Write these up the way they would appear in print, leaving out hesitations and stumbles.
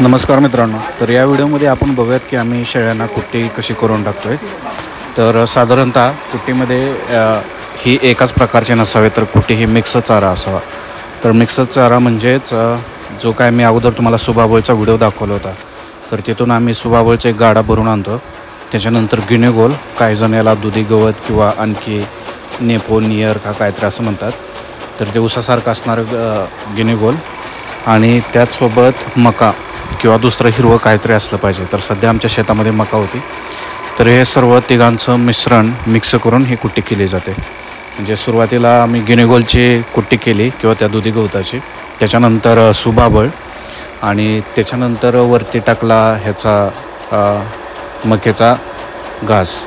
नमस्कार मित्रांनो. तर या व्हिडिओमध्ये आपण बघूयात की आम्ही शेळ्यांना कुट्टी कशी करून टाकतोय. तर साधारणतः कुट्टीमध्ये ही एकाच प्रकारची नसावे, तर कुट्टी ही मिक्स चारा असावा. तर मिक्स चारा म्हणजेच जो काय मी अगोदर तुम्हाला सुबाबोळचा व्हिडिओ दाखवला होता, तर तिथून आम्ही सुबाबोळचा एक गाडा भरून आणतो. त्याच्यानंतर गिनेगोल, काही जण याला दुधी गवत किंवा आणखी नेपो नियर का काहीतरी असं म्हणतात, तर ते उसासारखं असणारं गिनेगोल आणि त्याचसोबत मका किंवा दुसरं हिरवं काहीतरी असलं पाहिजे. तर सध्या आमच्या शेतामध्ये मका होती, तर हे सर्व तिघांचं मिश्रण मिक्स करून ही कुट्टी केली जाते. म्हणजे सुरुवातीला आम्ही गिनेगोलची कुट्टी केली किंवा त्या दुधी गवताची, त्याच्यानंतर सुबाबळ आणि त्याच्यानंतर वरती टाकला ह्याचा मक्याचा घास.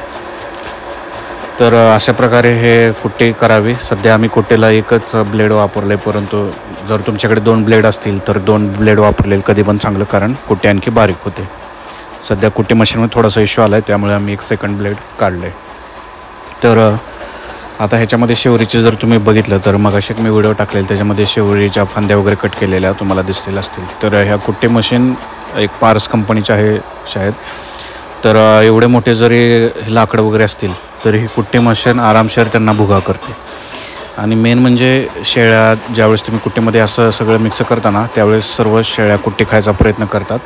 तर अशा प्रकारे हे कुट्टी करावी. सध्या आम्ही कुट्टीला एकच ब्लेड वापरलं आहे, परंतु जर तुमच्याकडे 2 ब्लेड असतील तर 2 ब्लेड वापरलेलं कधी पण चांगलं, कारण कुट्टी आणखी बारीक होते. सध्या कुट्टी मशीनमध्ये थोडासा इश्यू आला आहे, त्यामुळे आम्ही एक सेकंड ब्लेड काढलं आहे. तर आता ह्याच्यामध्ये शेवरीचे जर तुम्ही बघितलं तर मग असे मी व्हिडिओ टाकलेले, त्याच्यामध्ये शेवरीच्या फांद्या वगैरे कट केलेल्या तुम्हाला दिसतील असतील. तर ह्या कुट्टी मशीन एक पारस कंपनीच्या आहे शायद. तर एवढे मोठे जरी लाकडं वगैरे असतील तरी ही कुट्टी मशीन आरामशीर त्यांना भुगा करते. आणि मेन म्हणजे शेळ्या ज्यावेळेस तुम्ही कुट्टीमध्ये असं सगळं मिक्स करताना त्यावेळेस सर्व शेळ्या कुट्टी खायचा प्रयत्न करतात,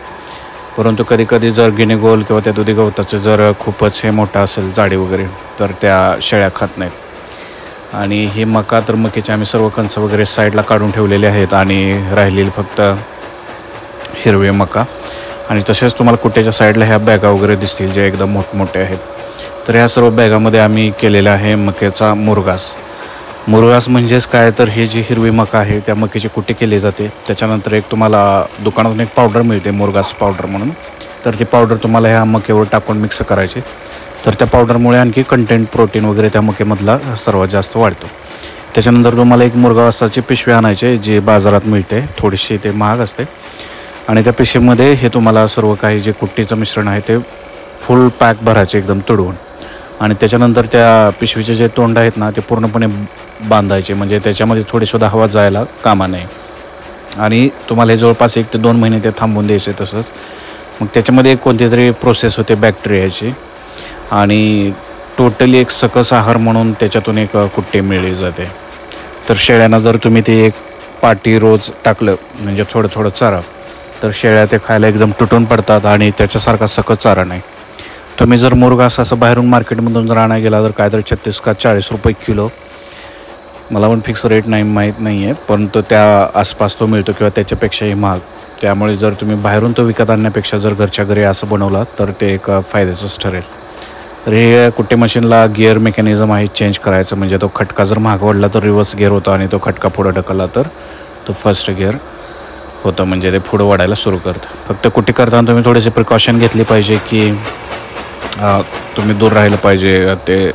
परंतु कधीकधी जर गिनेगोल किंवा त्या दुधी गवताचं जर खूपच हे मोठं असेल जाडी वगैरे, तर त्या शेळ्या खात नाहीत. आणि ही मका, तर मकीचे आम्ही सर्व कणस वगैरे साईडला काढून ठेवलेले आहेत आणि राहिलेली फक्त हिरवे मका. आणि तसेच तुम्हाला कुट्टीच्या साईडला ह्या बॅगा वगैरे दिसतील जे एकदम मोठमोठे आहेत. तर ह्या सर्व बॅगामध्ये आम्ही केलेला आहे मक्याचा मुरघास. मुरघास म्हणजेच काय, तर ही जी हिरवी मका आहे त्या मक्याची कुट्टी केली जाते. त्याच्यानंतर एक तुम्हाला दुकानातून एक पावडर मिळते, मुरघास पावडर म्हणून. तर ती पावडर तुम्हाला ह्या मक्यावर टाकून मिक्स करायची. तर त्या पावडरमुळे आणखी कंटेंट प्रोटीन वगैरे त्या मक्यामधला सर्वात जास्त वाढतो. त्याच्यानंतर तुम्हाला एक मुरघासाची पिशवी आणायची जी बाजारात मिळते, थोडीशी ते महाग असते. आणि त्या पिशवीमध्ये हे तुम्हाला सर्व काही जे कुट्टीचं मिश्रण आहे ते फुल पॅक भरायचे एकदम तुडवून. आणि त्याच्यानंतर त्या पिशवीचे जे तोंड आहेत ना ते पूर्णपणे बांधायचे, म्हणजे त्याच्यामध्ये थोडीसुद्धा हवा जायला कामा नये. आणि तुम्हाला हे जवळपास 1 ते 2 महिने ते थांबवून द्यायचे. तसंच मग त्याच्यामध्ये एक कोणती तरी प्रोसेस होते बॅक्टेरियाची, आणि टोटली एक सकस आहार म्हणून त्याच्यातून एक कुट्टी मिळली जाते. तर शेळ्यांना जर तुम्ही ते एक पाटी रोज टाकलं, म्हणजे थोडं थोडं चारा, तर शेळ्या ते खायला एकदम तुटून पडतात आणि त्याच्यासारखा सकस चारा नाही. तुम्ही जर मुरघास असं बाहेरून मार्केटमधून जर आणायला गेला तर काहीतरी 36 का 40 रुपये किलो, मला पण फिक्स रेट माहीत नाही आहे, परंतु त्या आसपास तो मिळतो किंवा त्याच्यापेक्षाही महाग. त्यामुळे जर तुम्ही बाहेरून तो विकत आणण्यापेक्षा जर घरच्या घरी असं बनवला तर ते एक फायद्याचंच ठरेल. तर हे कुट्टी मशीनला गिअर मेकॅनिझम आहे चेंज करायचं, म्हणजे तो खटका जर महाग वाढला तर रिव्हर्स गिअर होतो आणि तो खटका पुढं ढकलला तर तो फर्स्ट गिअर होतं, म्हणजे ते पुढं वाढायला सुरू करतं. फक्त कुट्टी करताना तुम्ही थोडेसे प्रिकॉशन घेतली पाहिजे की तुम्ही दूर राहिलं पाहिजे. ते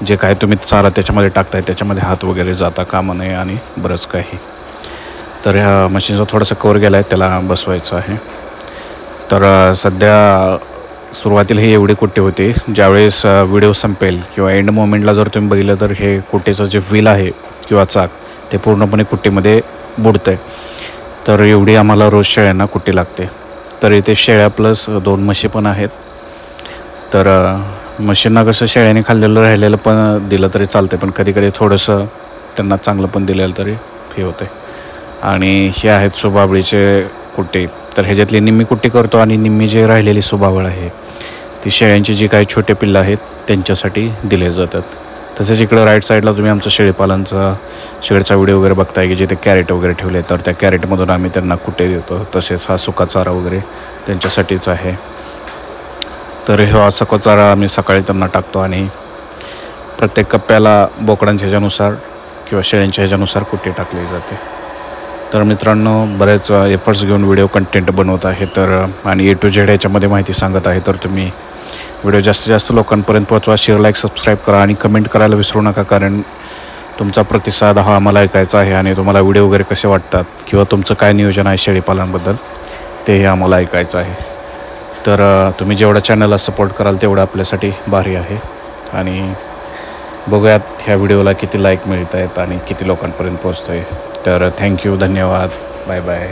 जे काय तुम्ही चारा त्याच्यामध्ये टाकताय त्याच्यामध्ये हात वगैरे जाता कामा नये आणि बरंच काही. तर ह्या मशीनचा थोडासा कवर गेला आहे, त्याला बसवायचं आहे. तर सध्या सुरुवातीला ही एवढी कुट्टी होती. ज्यावेळेस व्हिडिओ संपेल किंवा एंड मोमेंटला जर तुम्ही बघितलं तर हे कुट्टीचं जे व्हील आहे किंवा चाक ते पूर्णपणे कुट्टीमध्ये बुडतं आहे. तर एवढी आम्हाला रोज शेळ्यांना कुट्टी लागते. तर इथे शेळ्या प्लस 2 म्हशी पण आहेत. तर म्हशींना कसं शेळ्याने खाल्लेलं राहिलेलं पण दिलं तरी चालतं, पण कधीकधी थोडंसं त्यांना चांगलं पण दिलेलं तरी हे होते. आणि हे आहेत सुबाबळीचे कुट्टी. तर ह्याच्यातली निम्मी कुट्टी करतो आणि निम्मी जे राहिलेली सुबाबळ आहे ती शेळ्यांची जी काही छोटे पिल्लं आहेत त्यांच्यासाठी दिले जातात. तसेच इकडं राईट साईडला तुम्ही आमचं शेळीपालनचा शेळीचा व्हिडिओ वगैरे बघताय की जिथे कॅरेट वगैरे ठेवले, तर त्या कॅरेटमधून आम्ही त्यांना कुट्टे देतो. तसेच हा सुका चारा वगैरे त्यांच्यासाठीच आहे. तर हा सुका चारा आम्ही सकाळी त्यांना टाकतो आणि प्रत्येक कप्प्याला बोकडांच्या ह्याच्यानुसार किंवा शेळ्यांच्या ह्याच्यानुसार कुट्टी टाकली जाते. तर मित्रांनो, बरेच एफर्ट्स घेऊन व्हिडिओ कंटेंट बनवत आहे, तर आणि A to Z ह्याच्यामध्ये माहिती सांगत आहे. तर तुम्ही व्हिडिओ जास्तीत जास्त लोकांपर्यंत पोहोचवा. शेअर, लाईक, सबस्क्राईब करा आणि कमेंट करायला विसरू नका, कारण तुमचा प्रतिसाद हा आम्हाला ऐकायचा आहे. आणि तुम्हाला व्हिडिओ वगैरे कसे वाटतात किंवा तुमचं काय नियोजन आहे शेळीपालनाबद्दल तेही आम्हाला ऐकायचं आहे. तर तुम्ही जेवढा चॅनलला सपोर्ट कराल तेवढं आपल्यासाठी भारी आहे. आणि बघूयात ह्या व्हिडिओला किती लाईक मिळत आहेत आणि किती लोकांपर्यंत पोहोचतो आहे. तर थँक्यू, धन्यवाद, बाय बाय.